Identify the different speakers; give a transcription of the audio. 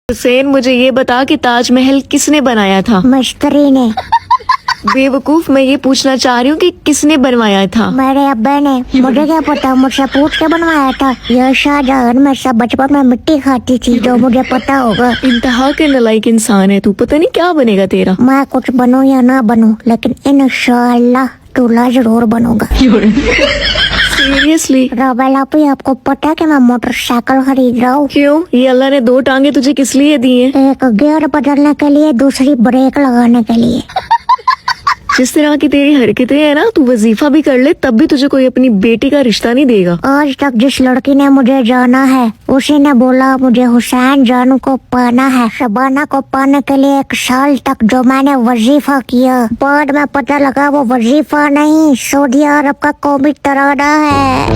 Speaker 1: हुसैन, मुझे ये बता कि ताजमहल किसने बनाया था?
Speaker 2: मिस्त्री ने।
Speaker 1: बेवकूफ, मैं ये पूछना चाह रही हूँ कि किसने बनवाया था?
Speaker 2: मेरे अब्बा ने। मुझे क्या पता, मुझसे पूछ के बनवाया था। यह शाहजहां में सब बचपन में मिट्टी खाती थी, जो मुझे पता होगा।
Speaker 1: इंतहा के नालायक इंसान है तू, पता नहीं क्या बनेगा तेरा।
Speaker 2: मैं कुछ बनूं या ना बनूं, लेकिन इंशाअल्लाह दूल्हा जरूर बनूंगा।
Speaker 1: सीरियसली?
Speaker 2: रॉबेल आपी, आपको पता है कि मैं मोटरसाइकिल खरीद रहा हूँ।
Speaker 1: क्यों? ये अल्लाह ने दो टांगे तुझे किस लिए दी हैं?
Speaker 2: एक गियर बदलने के लिए, दूसरी ब्रेक लगाने के लिए।
Speaker 1: जिस तरह की तेरी हरकतें हैं ना, तू वजीफा भी कर ले तब भी तुझे कोई अपनी बेटी का रिश्ता नहीं देगा।
Speaker 2: आज तक जिस लड़की ने मुझे जाना है, उसी ने बोला मुझे हुसैन जानू को पाना है। शबाना को पाने के लिए 1 साल तक जो मैंने वजीफा किया, बाद में पता लगा वो वजीफा नहीं, सऊदी अरब का कौमी तराना है।